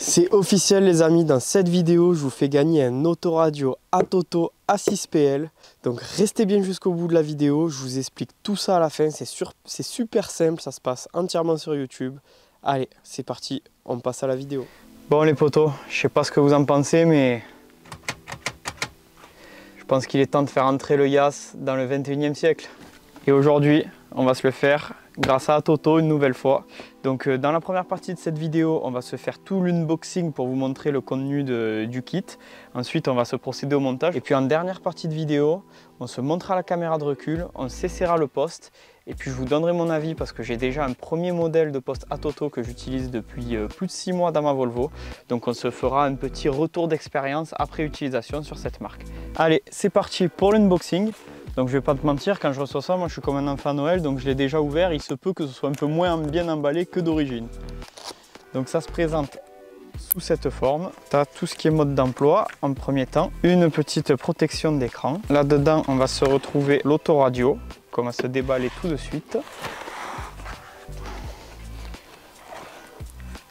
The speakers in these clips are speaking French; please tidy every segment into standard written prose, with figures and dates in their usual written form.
C'est officiel les amis, dans cette vidéo je vous fais gagner un autoradio ATOTO A6PL. Donc restez bien jusqu'au bout de la vidéo, je vous explique tout ça à la fin, c'est super simple, ça se passe entièrement sur YouTube. Allez, c'est parti, on passe à la vidéo. Bon les potos, je sais pas ce que vous en pensez mais je pense qu'il est temps de faire entrer le YAS dans le 21e siècle. Et aujourd'hui, on va se le faire grâce à ATOTO une nouvelle fois. Donc dans la première partie de cette vidéo, on va se faire tout l'unboxing pour vous montrer le contenu du kit. Ensuite, on va se procéder au montage. Et puis en dernière partie de vidéo, on se montrera la caméra de recul, on s'essaiera le poste. Et puis je vous donnerai mon avis parce que j'ai déjà un premier modèle de poste ATOTO que j'utilise depuis plus de 6 mois dans ma Volvo. Donc on se fera un petit retour d'expérience après utilisation sur cette marque. Allez, c'est parti pour l'unboxing. Donc je vais pas te mentir, quand je reçois ça, moi je suis comme un enfant à Noël, donc je l'ai déjà ouvert, il se peut que ce soit un peu moins bien emballé que d'origine. Donc ça se présente sous cette forme. Tu as tout ce qui est mode d'emploi en premier temps, une petite protection d'écran. Là-dedans, on va se retrouver l'autoradio, qu'on va se déballer tout de suite.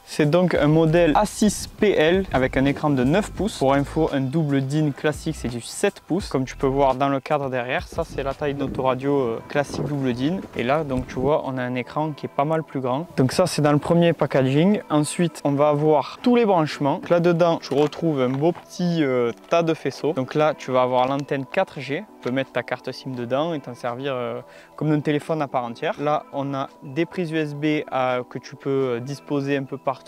C'est donc un modèle A6PL avec un écran de 9 pouces. Pour info, un double DIN classique, c'est du 7 pouces. Comme tu peux voir dans le cadre derrière, ça c'est la taille d'autoradio classique double DIN. Et là, donc tu vois, on a un écran qui est pas mal plus grand. Donc ça, c'est dans le premier packaging. Ensuite, on va avoir tous les branchements. Là-dedans, tu retrouves un beau petit tas de faisceaux. Donc là, tu vas avoir l'antenne 4G. Tu peux mettre ta carte SIM dedans et t'en servir comme un téléphone à part entière. Là, on a des prises USB que tu peux disposer un peu partout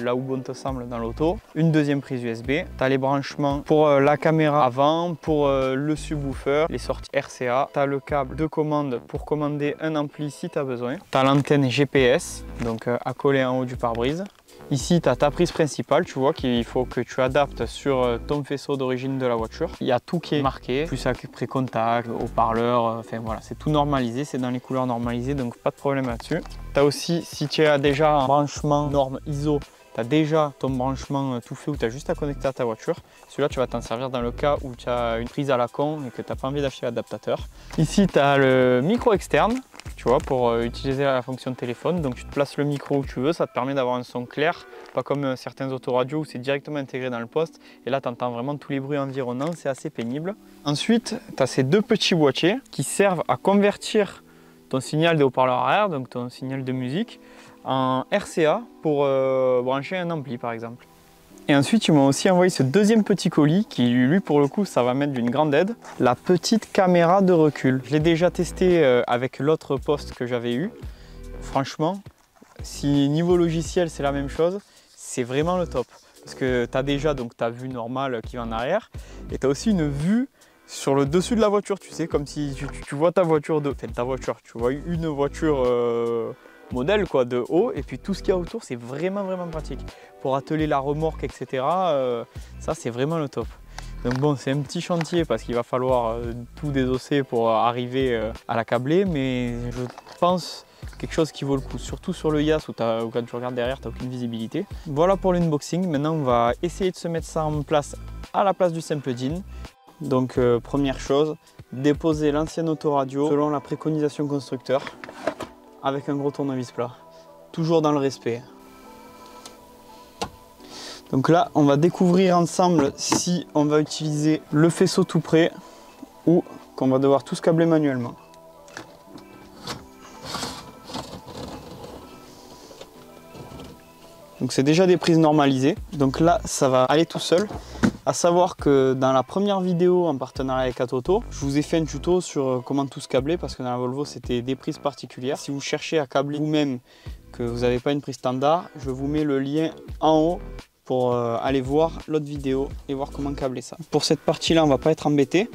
là où bon te semble dans l'auto. Une deuxième prise USB. Tu as les branchements pour la caméra avant, pour le subwoofer, les sorties RCA. Tu as le câble de commande pour commander un ampli si tu as besoin. Tu as l'antenne GPS, donc à coller en haut du pare-brise. Ici, tu as ta prise principale, tu vois qu'il faut que tu adaptes sur ton faisceau d'origine de la voiture. Il y a tout qui est marqué, plus après contact, haut-parleur, enfin voilà, c'est tout normalisé, c'est dans les couleurs normalisées, donc pas de problème là-dessus. Tu as aussi, si tu as déjà un branchement norme ISO, tu as déjà ton branchement tout fait où tu as juste à connecter à ta voiture. Celui-là, tu vas t'en servir dans le cas où tu as une prise à la con et que tu n'as pas envie d'acheter l'adaptateur. Ici, tu as le micro externe, tu vois, pour utiliser la fonction de téléphone. Donc tu te places le micro où tu veux, ça te permet d'avoir un son clair, pas comme certains autoradios où c'est directement intégré dans le poste. Et là, tu entends vraiment tous les bruits environnants, c'est assez pénible. Ensuite, tu as ces deux petits boîtiers qui servent à convertir ton signal de haut-parleur arrière, donc ton signal de musique, en RCA pour brancher un ampli par exemple. Et ensuite ils m'ont aussi envoyé ce deuxième petit colis qui lui pour le coup ça va mettre d'une grande aide, la petite caméra de recul. Je l'ai déjà testé avec l'autre poste que j'avais eu. Franchement, si niveau logiciel c'est la même chose, c'est vraiment le top. Parce que tu as déjà donc ta vue normale qui va en arrière et tu as aussi une vue sur le dessus de la voiture, tu sais, comme si tu vois ta voiture tu vois une voiture modèle quoi, de haut, et puis tout ce qu'il y a autour, c'est vraiment pratique. Pour atteler la remorque, etc., ça c'est vraiment le top. Donc bon, c'est un petit chantier parce qu'il va falloir tout désosser pour arriver à la câbler, mais je pense quelque chose qui vaut le coup, surtout sur le YAS où quand tu regardes derrière, tu n'as aucune visibilité. Voilà pour l'unboxing. Maintenant, on va essayer de se mettre ça en place à la place du simple DIN. Donc première chose, déposer l'ancien autoradio selon la préconisation constructeur avec un gros tournevis plat, toujours dans le respect. Donc là, on va découvrir ensemble si on va utiliser le faisceau tout près ou qu'on va devoir tous câbler manuellement. Donc c'est déjà des prises normalisées, donc là ça va aller tout seul. À savoir que dans la première vidéo en partenariat avec ATOTO, je vous ai fait un tuto sur comment tous câbler parce que dans la Volvo c'était des prises particulières. Si vous cherchez à câbler vous-même, que vous n'avez pas une prise standard, je vous mets le lien en haut pour aller voir l'autre vidéo et voir comment câbler ça. Pour cette partie-là, on ne va pas être embêté.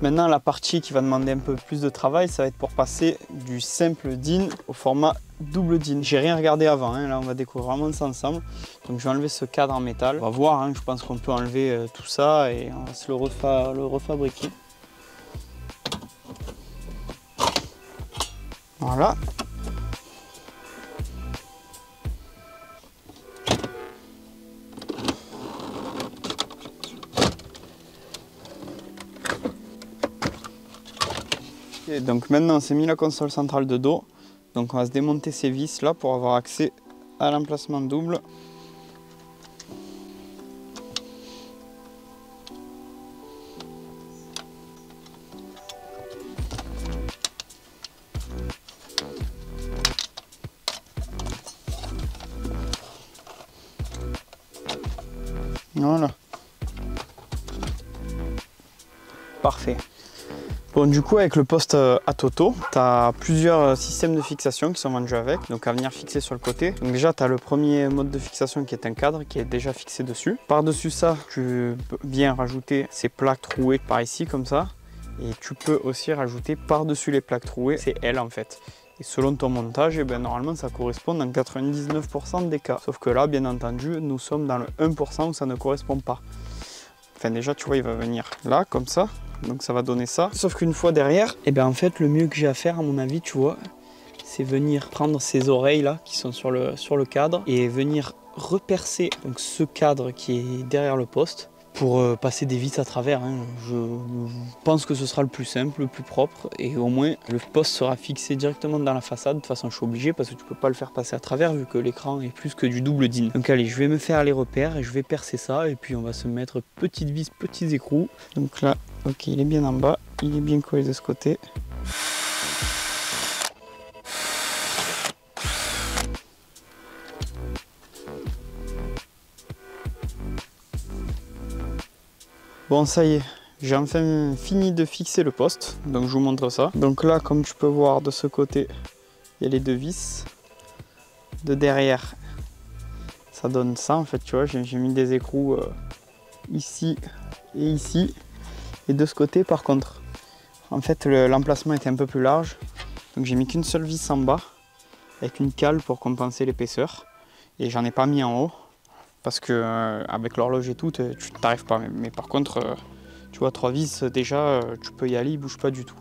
Maintenant, la partie qui va demander un peu plus de travail, ça va être pour passer du simple DIN au format double DIN. J'ai rien regardé avant, hein. Là on va découvrir vraiment ça ensemble. Donc je vais enlever ce cadre en métal. On va voir, hein. Je pense qu'on peut enlever tout ça et on va se le refabriquer. Voilà. Et donc maintenant on s'est mis la console centrale de dos. Donc on va se démonter ces vis là pour avoir accès à l'emplacement double. Voilà. Parfait. Bon, du coup, avec le poste à Toto, tu as plusieurs systèmes de fixation qui sont vendus avec, donc à venir fixer sur le côté. Donc déjà, tu as le premier mode de fixation qui est un cadre qui est déjà fixé dessus. Par-dessus ça, tu viens rajouter ces plaques trouées par ici, comme ça. Et tu peux aussi rajouter par-dessus les plaques trouées, c'est L en fait. Et selon ton montage, eh ben, normalement ça correspond dans 99% des cas. Sauf que là, bien entendu, nous sommes dans le 1% où ça ne correspond pas. Enfin déjà, tu vois, il va venir là, comme ça. Donc ça va donner ça. Sauf qu'une fois derrière, et bien en fait, le mieux que j'ai à faire, à mon avis, tu vois, c'est venir prendre ces oreilles là, qui sont sur le cadre, et venir repercer donc, ce cadre qui est derrière le poste, pour passer des vis à travers. Hein. Je pense que ce sera le plus simple, le plus propre, et au moins le poste sera fixé directement dans la façade. De toute façon, je suis obligé parce que tu peux pas le faire passer à travers vu que l'écran est plus que du double DIN. Donc allez, je vais me faire les repères et je vais percer ça, et puis on va se mettre petites vis, petits écrous. Donc là, ok, il est bien en bas, il est bien collé de ce côté. Bon, ça y est, j'ai enfin fini de fixer le poste, donc je vous montre ça. Donc là, comme tu peux voir de ce côté, il y a les deux vis. De derrière, ça donne ça en fait, tu vois, j'ai mis des écrous ici et ici. Et de ce côté, par contre, en fait, l'emplacement était un peu plus large. Donc j'ai mis qu'une seule vis en bas, avec une cale pour compenser l'épaisseur. Et j'en ai pas mis en haut. Parce que avec l'horloge et tout, tu t'arrives pas. Mais par contre, tu vois, 3 vis, déjà, tu peux y aller, il bouge pas du tout.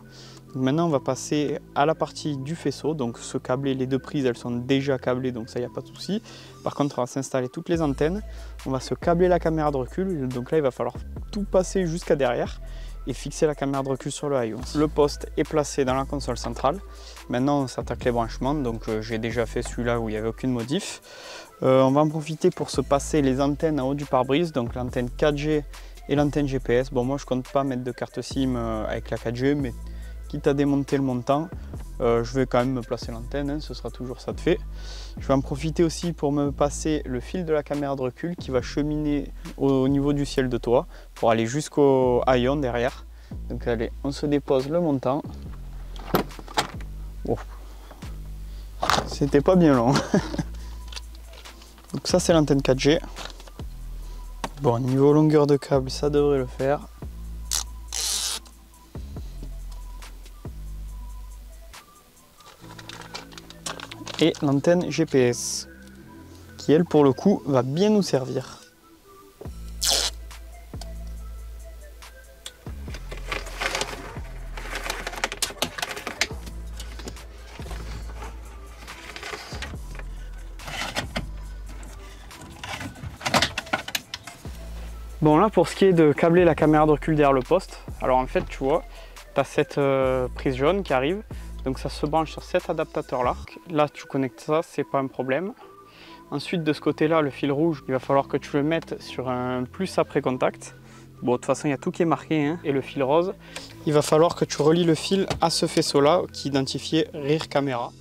Donc maintenant, on va passer à la partie du faisceau. Donc ce câblé, les deux prises, elles sont déjà câblées, donc ça, il n'y a pas de souci. Par contre, on va s'installer toutes les antennes. On va se câbler la caméra de recul. Donc là, il va falloir tout passer jusqu'à derrière et fixer la caméra de recul sur le Ion. Le poste est placé dans la console centrale. Maintenant, on s'attaque les branchements. Donc j'ai déjà fait celui-là où il n'y avait aucune modif. On va en profiter pour se passer les antennes en haut du pare-brise, donc l'antenne 4G et l'antenne GPS. Bon, moi je compte pas mettre de carte SIM avec la 4G, mais quitte à démonter le montant, je vais quand même me placer l'antenne, hein, ce sera toujours ça de fait. Je vais en profiter aussi pour me passer le fil de la caméra de recul qui va cheminer au niveau du ciel de toit pour aller jusqu'au Ion derrière. Donc allez, on se dépose le montant. Oh. C'était pas bien long. Donc ça c'est l'antenne 4G. Bon, niveau longueur de câble, ça devrait le faire. Et l'antenne GPS, qui elle pour le coup va bien nous servir. Bon, là pour ce qui est de câbler la caméra de recul derrière le poste, alors en fait tu vois, tu as cette prise jaune qui arrive, donc ça se branche sur cet adaptateur là. Là tu connectes ça, c'est pas un problème. Ensuite de ce côté là, le fil rouge, il va falloir que tu le mettes sur un plus après contact. Bon, de toute façon il y a tout qui est marqué, hein. Et le fil rose, il va falloir que tu relis le fil à ce faisceau là qui identifiait rear caméra.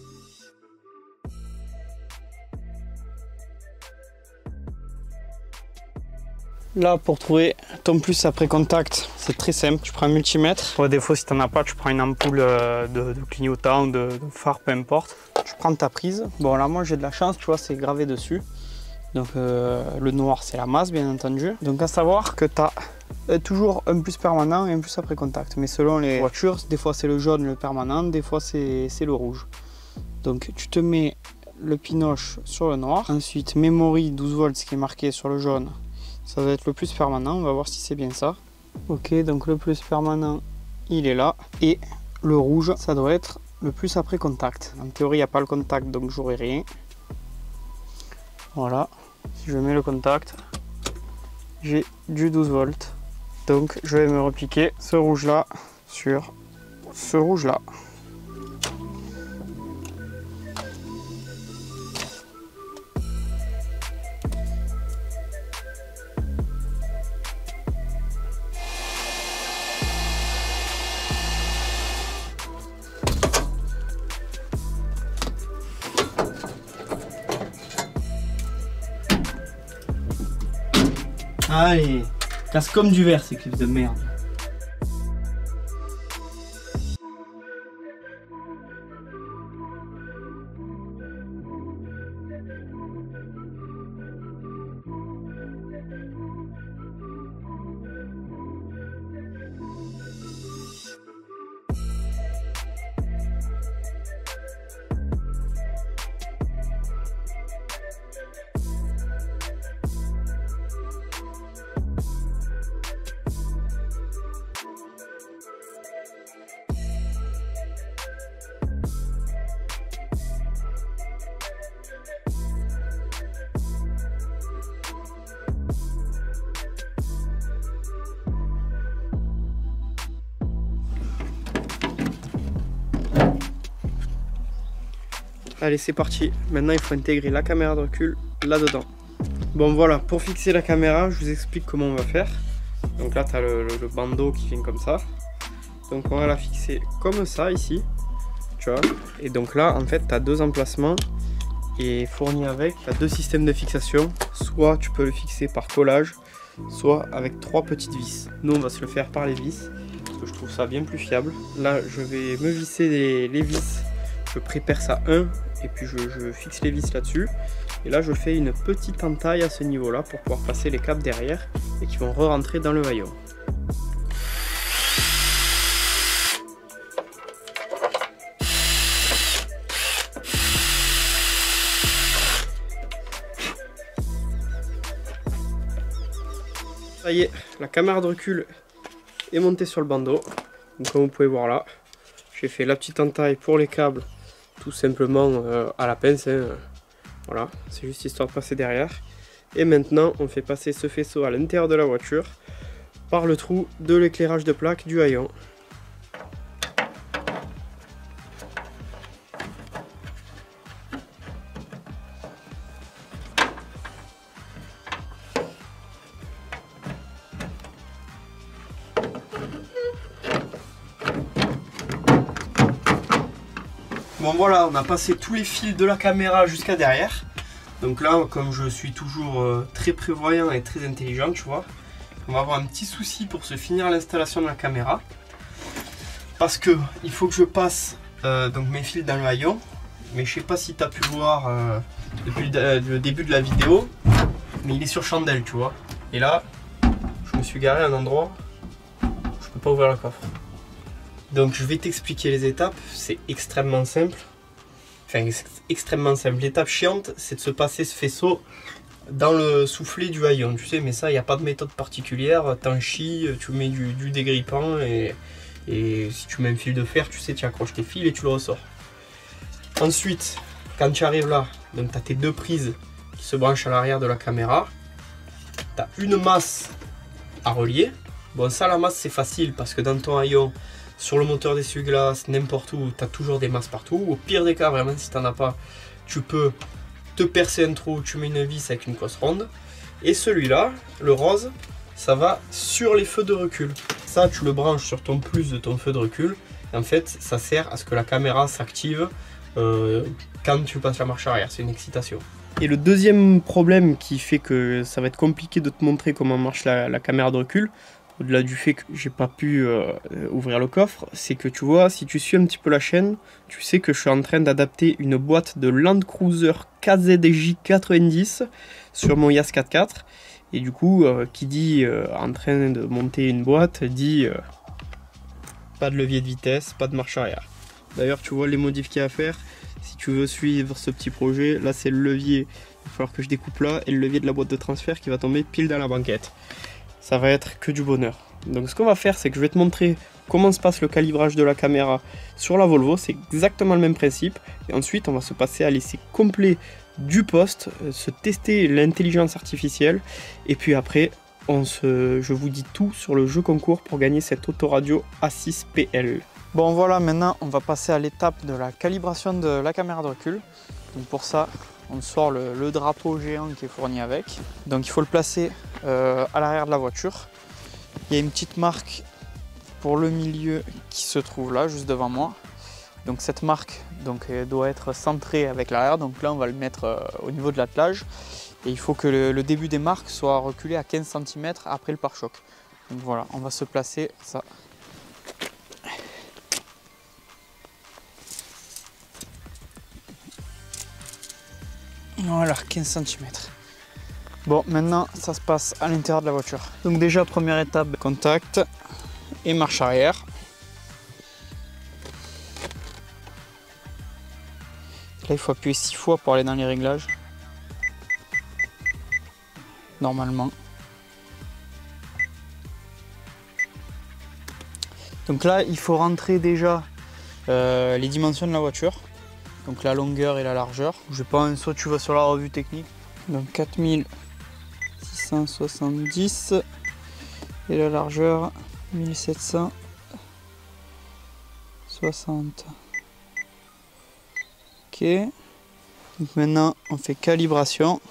Là, pour trouver ton plus après contact, c'est très simple. Tu prends un multimètre. Pour défaut, si tu n'en as pas, tu prends une ampoule de clignotant, de phare, peu importe. Tu prends ta prise. Bon, là, moi, j'ai de la chance, tu vois, c'est gravé dessus. Donc, le noir, c'est la masse, bien entendu. Donc, à savoir que tu as toujours un plus permanent et un plus après contact. Mais selon les voitures, des fois, c'est le jaune, le permanent. Des fois, c'est le rouge. Donc, tu te mets le pinoche sur le noir. Ensuite, memory 12 volts, ce qui est marqué sur le jaune. Ça va être le plus permanent, on va voir si c'est bien ça. Ok, donc le plus permanent, il est là. Et le rouge, ça doit être le plus après contact. En théorie, il n'y a pas le contact, donc j'aurai rien. Voilà, si je mets le contact, j'ai du 12 volts. Donc je vais me repiquer ce rouge-là sur ce rouge-là. Allez, casse comme du verre ces clips de merde. Allez, c'est parti. Maintenant, il faut intégrer la caméra de recul là-dedans. Bon, voilà, pour fixer la caméra, je vous explique comment on va faire. Donc là, tu as le bandeau qui vient comme ça. Donc on va la fixer comme ça ici. Tu vois. Et donc là, en fait, tu as deux emplacements. Et fourni avec, tu as deux systèmes de fixation. Soit tu peux le fixer par collage, soit avec 3 petites vis. Nous, on va se le faire par les vis, parce que je trouve ça bien plus fiable. Là, je vais me visser les vis. Je préperce à 1 et puis je fixe les vis là-dessus. Et là, je fais une petite entaille à ce niveau-là pour pouvoir passer les câbles derrière et qui vont re-rentrer dans le haillon. Ça y est, la caméra de recul est montée sur le bandeau. Donc, comme vous pouvez voir là, j'ai fait la petite entaille pour les câbles tout simplement à la pince. Hein. Voilà, c'est juste histoire de passer derrière. Et maintenant, on fait passer ce faisceau à l'intérieur de la voiture par le trou de l'éclairage de plaque du haillon. Bon voilà, on a passé tous les fils de la caméra jusqu'à derrière. Donc là, comme je suis toujours très prévoyant et très intelligent, tu vois, on va avoir un petit souci pour se finir l'installation de la caméra. Parce que il faut que je passe donc mes fils dans le haillon. Mais je sais pas si tu as pu voir depuis le début de la vidéo, mais il est sur chandelle, tu vois. Et là, je me suis garé à un endroit où je peux pas ouvrir le coffre. Donc je vais t'expliquer les étapes, c'est extrêmement simple. Enfin, extrêmement simple. L'étape chiante, c'est de se passer ce faisceau dans le soufflet du haillon, tu sais, mais ça, il n'y a pas de méthode particulière. T'en chies, tu mets du dégrippant et si tu mets un fil de fer, tu sais, tu accroches tes fils et tu le ressors. Ensuite, quand tu arrives là, donc tu as tes deux prises qui se branchent à l'arrière de la caméra. Tu as une masse à relier. Bon, ça, la masse, c'est facile parce que dans ton haillon, sur le moteur d'essuie-glace, n'importe où, tu as toujours des masses partout. Au pire des cas, vraiment, si tu n'en as pas, tu peux te percer un trou, tu mets une vis avec une cosse ronde. Et celui-là, le rose, ça va sur les feux de recul. Ça, tu le branches sur ton plus de ton feu de recul. Et en fait, ça sert à ce que la caméra s'active quand tu passes la marche arrière. C'est une excitation. Et le deuxième problème qui fait que ça va être compliqué de te montrer comment marche la caméra de recul, au-delà du fait que j'ai pas pu ouvrir le coffre, c'est que tu vois, si tu suis un petit peu la chaîne, tu sais que je suis en train d'adapter une boîte de Land Cruiser KZJ 90 sur mon Yas 4x4. Et du coup, qui dit en train de monter une boîte, dit pas de levier de vitesse, pas de marche arrière. D'ailleurs, tu vois les modifs qu'il y a à faire. Si tu veux suivre ce petit projet, là c'est le levier, il va falloir que je découpe là, et le levier de la boîte de transfert qui va tomber pile dans la banquette. Ça va être que du bonheur. Donc ce qu'on va faire, c'est que je vais te montrer comment se passe le calibrage de la caméra sur la Volvo. C'est exactement le même principe. Et ensuite, on va se passer à l'essai complet du poste, se tester l'intelligence artificielle. Et puis après, je vous dis tout sur le jeu concours pour gagner cette autoradio A6PL. Bon voilà, maintenant on va passer à l'étape de la calibration de la caméra de recul. Donc pour ça, on sort le drapeau géant qui est fourni avec. Donc il faut le placer à l'arrière de la voiture. Il y a une petite marque pour le milieu qui se trouve là, juste devant moi. Donc cette marque elle doit être centrée avec l'arrière. Donc là on va le mettre au niveau de l'attelage. Et il faut que le début des marques soit reculé à 15 cm après le pare-choc. Donc voilà, on va se placer ça. Voilà, 15 cm. Bon, maintenant ça se passe à l'intérieur de la voiture. Donc déjà, première étape, contact et marche arrière. Là, il faut appuyer 6 fois pour aller dans les réglages. Normalement. Donc là, il faut rentrer déjà les dimensions de la voiture. Donc la longueur et la largeur. Je sais pas, soit tu vas sur la revue technique. Donc 4670 et la largeur 1760. Ok. Donc maintenant, on fait calibration.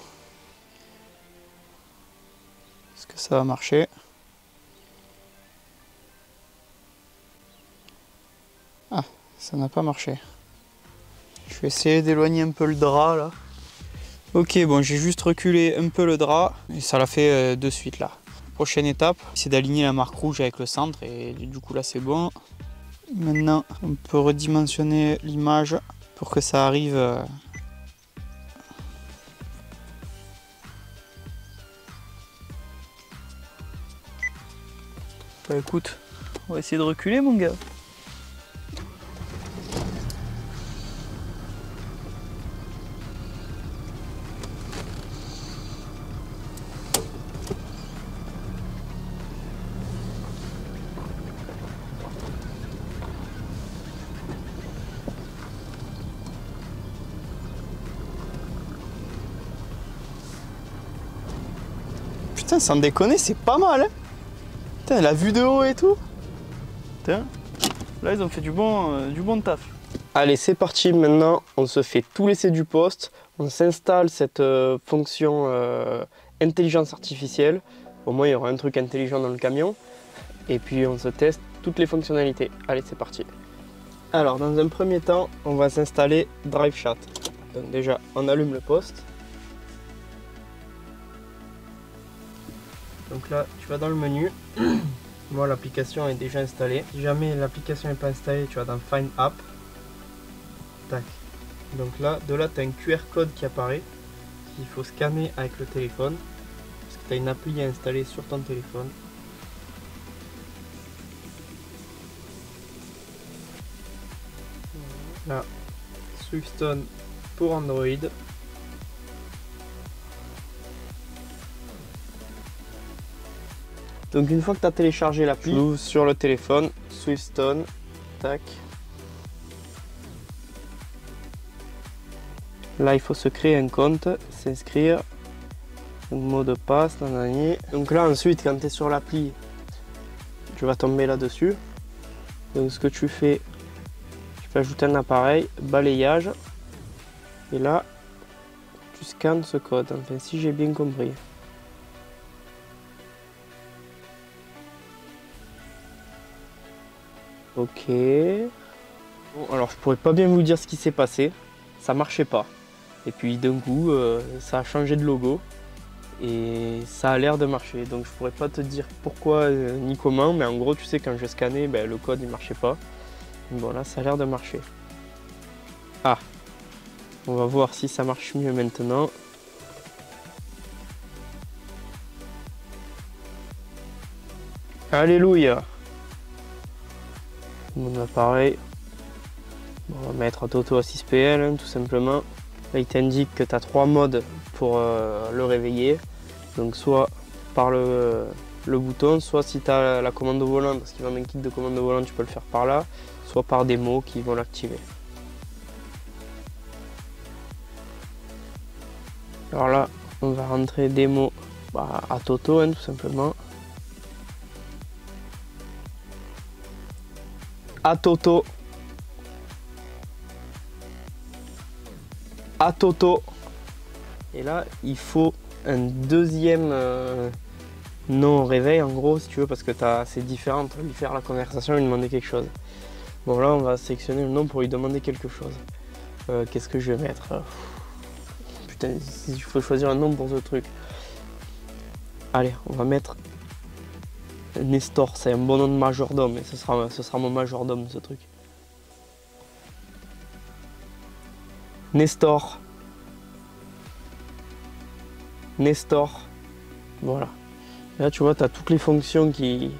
Est-ce que ça va marcher? Ah, ça n'a pas marché. Je vais essayer d'éloigner un peu le drap là. Ok, bon, j'ai juste reculé un peu le drap et ça l'a fait de suite là. Prochaine étape, c'est d'aligner la marque rouge avec le centre et du coup là c'est bon. Maintenant, on peut redimensionner l'image pour que ça arrive. Bah écoute, on va essayer de reculer mon gars. Putain, sans déconner, c'est pas mal, hein. Putain, la vue de haut et tout. Putain, là ils ont fait du bon taf. Allez, c'est parti. Maintenant, on se fait tout l'essai du poste. On s'installe cette fonction intelligence artificielle. Au moins, il y aura un truc intelligent dans le camion. Et puis, on se teste toutes les fonctionnalités. Allez, c'est parti. Alors, dans un premier temps, on va s'installer DriveChat. Donc déjà, on allume le poste. Donc là, tu vas dans le menu. Moi, l'application est déjà installée. Si jamais l'application n'est pas installée, tu vas dans Find App. Tac. Donc là, tu as un QR code qui apparaît, qu'il faut scanner avec le téléphone. Parce que tu as une appli à installer sur ton téléphone. Là, Swiftone pour Android. Donc une fois que tu as téléchargé l'appli, tu l'ouvres sur le téléphone, Swiftone, tac. Là il faut se créer un compte, s'inscrire, mot de passe, nanani. Donc là ensuite quand tu es sur l'appli, tu vas tomber là-dessus. Donc ce que tu fais, tu peux ajouter un appareil, balayage, et là tu scannes ce code, enfin si j'ai bien compris. Ok. Bon, alors je pourrais pas bien vous dire ce qui s'est passé. Ça marchait pas. Et puis d'un coup, ça a changé de logo. Et ça a l'air de marcher. Donc je pourrais pas te dire pourquoi ni comment. Mais en gros, tu sais, quand je scannais, ben, le code il marchait pas. Donc bon, là, ça a l'air de marcher. Ah. On va voir si ça marche mieux maintenant. Alléluia. Mon appareil, bon, on va mettre Toto A6PL hein, tout simplement. Là il t'indique que tu as 3 modes pour le réveiller. Donc soit par le bouton, soit si tu as la commande au volant, parce qu'il va un kit de commande au volant, tu peux le faire par là, soit par des mots qui vont l'activer. Alors là, on va rentrer des mots à Toto hein, tout simplement. À Toto. À Toto. Et là, il faut un deuxième nom réveil en gros si tu veux, parce que c'est différent entre lui faire la conversation et lui demander quelque chose. Bon là, on va sélectionner le nom pour lui demander quelque chose. Qu'est-ce que je vais mettre? putain, il faut choisir un nom pour ce truc. Allez, on va mettre Nestor, c'est un bon nom de majordome, et ce sera mon majordome ce truc. Nestor. Nestor. Voilà. Et là tu vois, tu as toutes les fonctions que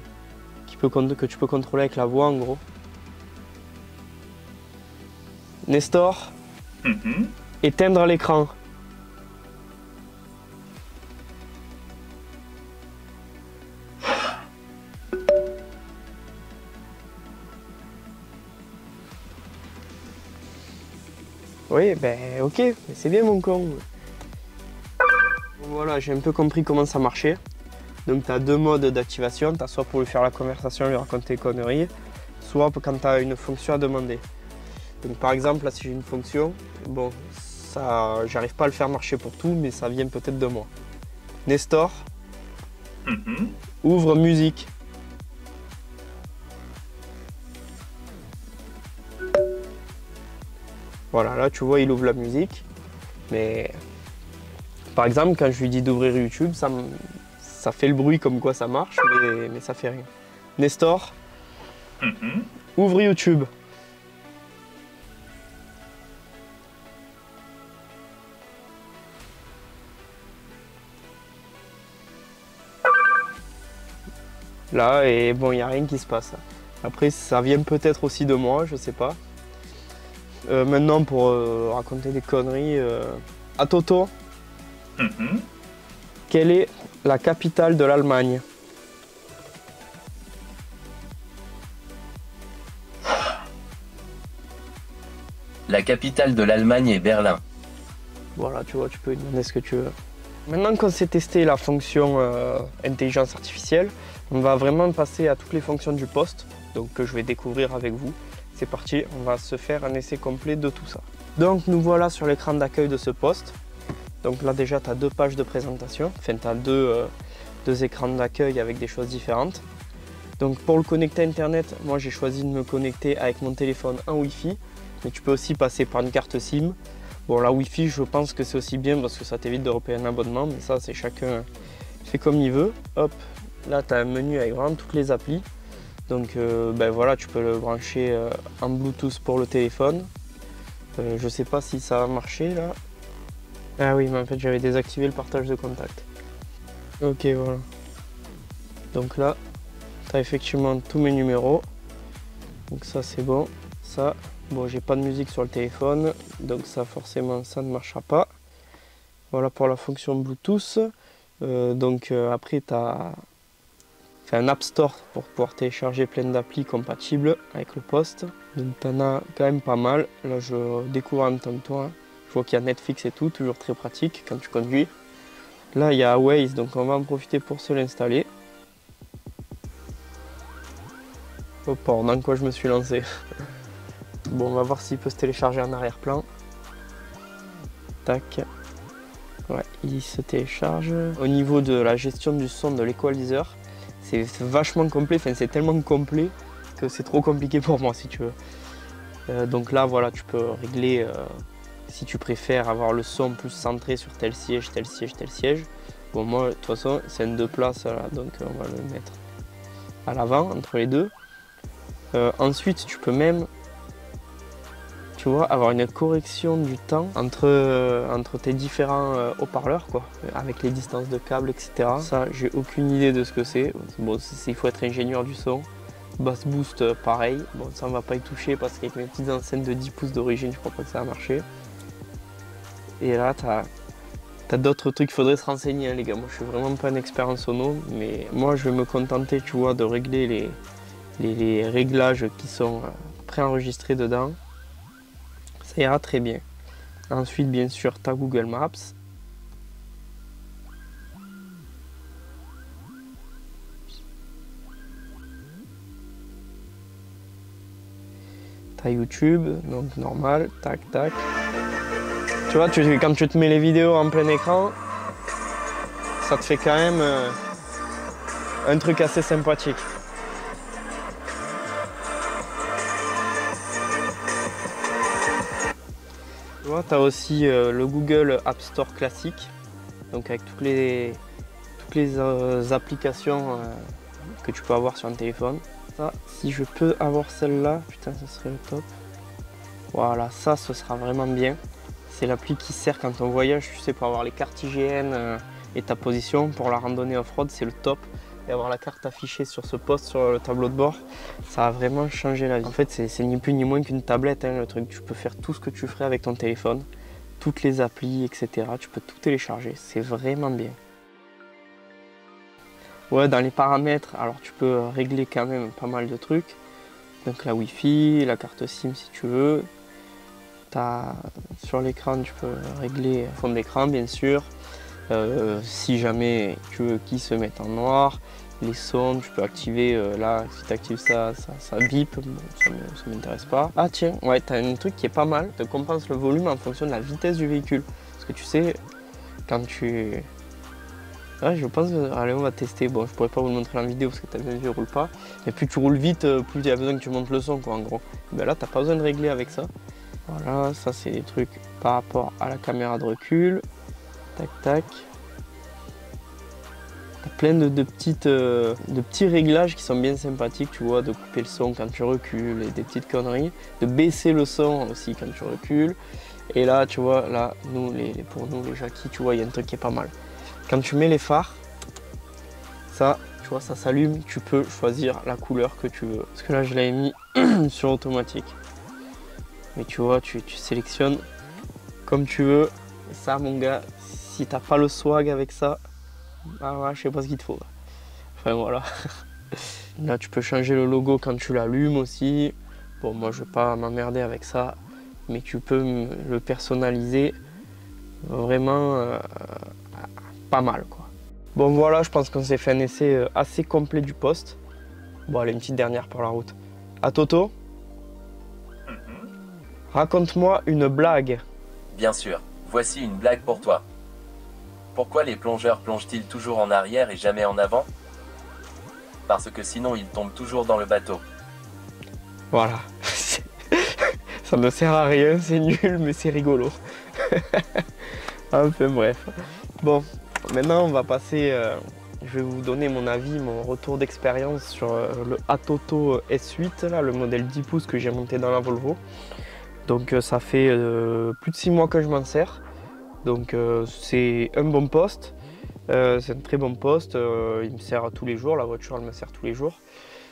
tu peux contrôler avec la voix en gros. Nestor. Éteindre l'écran. Oui, ben ok, c'est bien mon con. Voilà, j'ai un peu compris comment ça marchait. Donc tu as deux modes d'activation, tu as soit pour lui faire la conversation, lui raconter des conneries, soit quand tu as une fonction à demander. Donc par exemple, là si j'ai une fonction, bon, ça, j'arrive pas à le faire marcher pour tout, mais ça vient peut-être de moi. Nestor, ouvre musique. Voilà, là tu vois, il ouvre la musique, mais par exemple, quand je lui dis d'ouvrir YouTube, ça fait le bruit comme quoi ça marche, mais ça fait rien. Nestor, ouvre YouTube. Là, et bon, il n'y a rien qui se passe. Après, ça vient peut-être aussi de moi, je sais pas. Maintenant, pour raconter des conneries, à Toto, quelle est la capitale de l'Allemagne? La capitale de l'Allemagne est Berlin. Voilà, tu vois, tu peux lui demander ce que tu veux. Maintenant qu'on s'est testé la fonction intelligence artificielle, on va vraiment passer à toutes les fonctions du poste, donc que je vais découvrir avec vous. C'est parti, on va se faire un essai complet de tout ça. Donc nous voilà sur l'écran d'accueil de ce poste. Donc là déjà tu as deux pages de présentation, enfin tu as deux écrans d'accueil avec des choses différentes. Donc pour le connecter à internet, moi j'ai choisi de me connecter avec mon téléphone en Wi-Fi, mais tu peux aussi passer par une carte SIM. Bon la Wi-Fi je pense que c'est aussi bien parce que ça t'évite de repayer un abonnement, mais ça c'est chacun fait comme il veut. Hop, là tu as un menu avec vraiment toutes les applis. Donc ben voilà, tu peux le brancher en Bluetooth pour le téléphone. Je sais pas si ça va marcher là. Ah oui, mais en fait j'avais désactivé le partage de contacts. Ok, voilà. Donc là, tu as effectivement tous mes numéros. Donc ça c'est bon. Ça, bon, j'ai pas de musique sur le téléphone, donc ça forcément ça ne marchera pas. Voilà pour la fonction Bluetooth. Après tu as un App Store pour pouvoir télécharger plein d'applis compatibles avec le poste. Donc tu en as quand même pas mal. Là je découvre en tant que toi. Je vois qu'il y a Netflix et tout, toujours très pratique quand tu conduis. Là il y a Waze, donc on va en profiter pour se l'installer. Hop, dans quoi je me suis lancé. Bon, on va voir s'il peut se télécharger en arrière-plan. Tac. Ouais, il se télécharge. Au niveau de la gestion du son de l'equalizer, c'est vachement complet, enfin c'est tellement complet que c'est trop compliqué pour moi si tu veux. Donc là voilà, tu peux régler si tu préfères avoir le son plus centré sur tel siège, tel siège, tel siège. Bon moi de toute façon c'est un 2 places là, donc on va le mettre à l'avant entre les deux. Ensuite tu peux même, tu vois, avoir une correction du temps entre tes différents haut-parleurs, quoi, avec les distances de câbles, etc. Ça, j'ai aucune idée de ce que c'est. Bon, il faut être ingénieur du son. Bass boost, pareil. Bon, ça, on va pas y toucher parce qu'avec mes petites enceintes de 10 pouces d'origine, je crois pas que ça va marcher. Et là, t'as d'autres trucs, il faudrait se renseigner, hein, les gars. Moi, je suis vraiment pas un expert en sono, mais moi, je vais me contenter, tu vois, de régler les réglages qui sont préenregistrés dedans. Ça ira très bien. Ensuite, bien sûr, tu as Google Maps. Tu as YouTube, donc normal, tac, tac. Tu vois, quand tu te mets les vidéos en plein écran, ça te fait quand même un truc assez sympathique. vois, tu as aussi le Google App Store classique, donc avec toutes les applications que tu peux avoir sur un téléphone. Ça, si je peux avoir celle-là, putain, ce serait le top. Voilà, ça, ce sera vraiment bien. C'est l'appli qui sert quand on voyage, tu sais, pour avoir les cartes IGN et ta position. Pour la randonnée off-road, c'est le top. Et avoir la carte affichée sur ce poste sur le tableau de bord, ça a vraiment changé la vie. En fait, c'est ni plus ni moins qu'une tablette, hein, le truc. Tu peux faire tout ce que tu ferais avec ton téléphone, toutes les applis, etc. Tu peux tout télécharger, c'est vraiment bien. Ouais, dans les paramètres, alors tu peux régler quand même pas mal de trucs. Donc la Wi-Fi, la carte SIM si tu veux. Sur l'écran, tu peux régler le fond d'écran, bien sûr. Si jamais tu veux qu'il se mette en noir, les sons, tu peux activer, là, si tu actives ça bip, bon, ça m'intéresse pas. Ah tiens, ouais, tu as un truc qui est pas mal, tu compenses le volume en fonction de la vitesse du véhicule. Parce que tu sais, quand tu... Ouais, je pense, allez, on va tester. Bon, je pourrais pas vous le montrer en vidéo parce que tu as bien vu, il roule pas. Mais plus tu roules vite, plus il y a besoin que tu montes le son, quoi, en gros. Ben là, tu n'as pas besoin de régler avec ça. Voilà, ça c'est des trucs par rapport à la caméra de recul. Tac, tac. T'as plein de petits réglages qui sont bien sympathiques, tu vois, de couper le son quand tu recules et des petites conneries. De baisser le son aussi quand tu recules. Et là, tu vois, là, pour nous les jackies, tu vois, il y a un truc qui est pas mal. Quand tu mets les phares, ça, tu vois, ça s'allume, tu peux choisir la couleur que tu veux. Parce que là, je l'avais mis sur automatique. Mais tu vois, tu sélectionnes comme tu veux. Et ça, mon gars, si t'as pas le swag avec ça, ah ouais, je sais pas ce qu'il te faut. Enfin voilà. Là, tu peux changer le logo quand tu l'allumes aussi. Bon, moi, je vais pas m'emmerder avec ça. Mais tu peux le personnaliser vraiment pas mal, quoi. Bon, voilà, je pense qu'on s'est fait un essai assez complet du poste. Bon, allez, une petite dernière pour la route. À Toto. Raconte-moi une blague. Bien sûr, voici une blague pour toi. Pourquoi les plongeurs plongent-ils toujours en arrière et jamais en avant? Parce que sinon ils tombent toujours dans le bateau. Voilà. Ça ne sert à rien, c'est nul, mais c'est rigolo. Enfin bref. Bon, maintenant on va passer... je vais vous donner mon avis, mon retour d'expérience sur le Atoto S8, là, le modèle 10 pouces que j'ai monté dans la Volvo. Donc ça fait plus de 6 mois que je m'en sers. Donc c'est un bon poste, c'est un très bon poste, il me sert tous les jours, la voiture elle me sert tous les jours.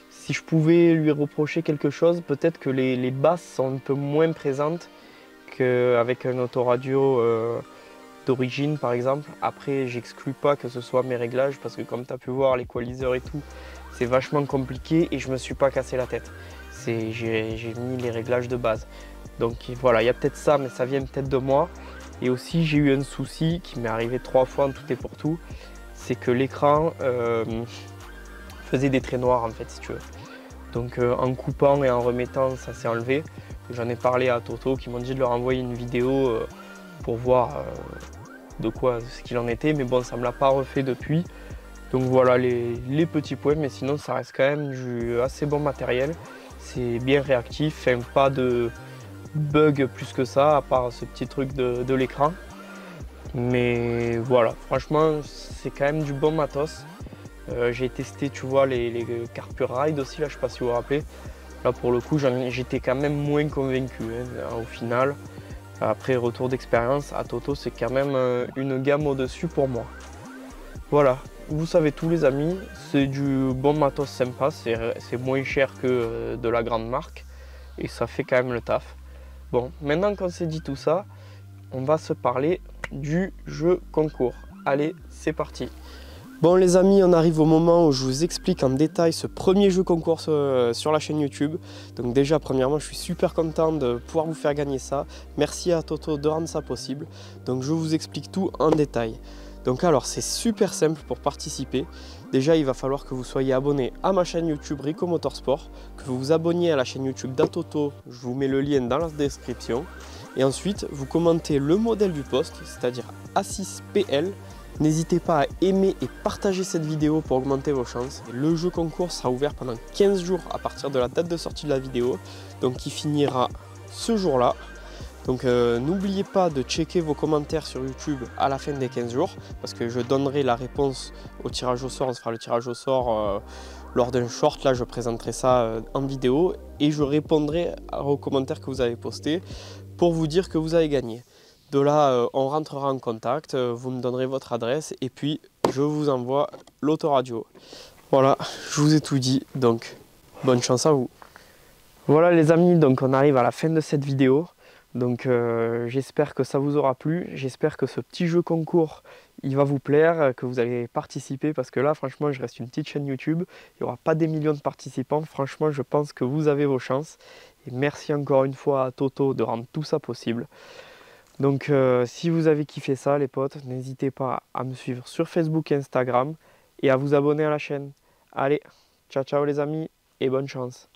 Si je pouvais lui reprocher quelque chose, peut-être que les basses sont un peu moins présentes qu'avec un autoradio d'origine par exemple. Après j'exclus pas que ce soit mes réglages parce que comme tu as pu voir l'équaliseur et tout, c'est vachement compliqué et je me suis pas cassé la tête. J'ai mis les réglages de base. Donc voilà, il y a peut-être ça, mais ça vient peut-être de moi. Et aussi, j'ai eu un souci qui m'est arrivé 3 fois en tout et pour tout. C'est que l'écran faisait des traits noirs, en fait, si tu veux. Donc en coupant et en remettant, ça s'est enlevé. J'en ai parlé à Toto qui m'ont dit de leur envoyer une vidéo pour voir ce qu'il en était. Mais bon, ça ne me l'a pas refait depuis. Donc voilà les petits points, mais sinon ça reste quand même du assez bon matériel. C'est bien réactif, enfin, pas de bug plus que ça, à part ce petit truc de l'écran. Mais voilà, franchement, c'est quand même du bon matos. J'ai testé, tu vois, les Carpure Ride aussi, là, je sais pas si vous vous rappelez. Là, pour le coup, j'étais quand même moins convaincu, hein, au final. Après, retour d'expérience, à Toto, c'est quand même une gamme au-dessus pour moi. Voilà, vous savez tout les amis, c'est du bon matos sympa, c'est moins cher que de la grande marque. Et ça fait quand même le taf. Bon, maintenant qu'on s'est dit tout ça, on va se parler du jeu concours. Allez, c'est parti. Bon les amis, on arrive au moment où je vous explique en détail ce premier jeu concours sur la chaîne YouTube. Donc déjà, premièrement, je suis super content de pouvoir vous faire gagner ça. Merci à Toto de rendre ça possible. Donc je vous explique tout en détail. Donc alors, c'est super simple pour participer. Déjà, il va falloir que vous soyez abonné à ma chaîne YouTube Rico Motorsport, que vous vous abonniez à la chaîne YouTube d'Atoto, je vous mets le lien dans la description. Et ensuite, vous commentez le modèle du poste, c'est-à-dire A6PL. N'hésitez pas à aimer et partager cette vidéo pour augmenter vos chances. Et le jeu concours sera ouvert pendant 15 jours à partir de la date de sortie de la vidéo, donc il finira ce jour-là. Donc n'oubliez pas de checker vos commentaires sur YouTube à la fin des 15 jours parce que je donnerai la réponse au tirage au sort. On se fera le tirage au sort lors d'un short. Là, je présenterai ça en vidéo et je répondrai aux commentaires que vous avez postés pour vous dire que vous avez gagné. De là, on rentrera en contact, vous me donnerez votre adresse et puis je vous envoie l'autoradio. Voilà, je vous ai tout dit, donc bonne chance à vous. Voilà les amis, donc on arrive à la fin de cette vidéo. Donc j'espère que ça vous aura plu, j'espère que ce petit jeu concours il va vous plaire, que vous allez participer parce que là franchement je reste une petite chaîne YouTube, il n'y aura pas des millions de participants, franchement je pense que vous avez vos chances et merci encore une fois à Toto de rendre tout ça possible. Donc si vous avez kiffé ça les potes, n'hésitez pas à me suivre sur Facebook et Instagram et à vous abonner à la chaîne. Allez, ciao ciao les amis et bonne chance.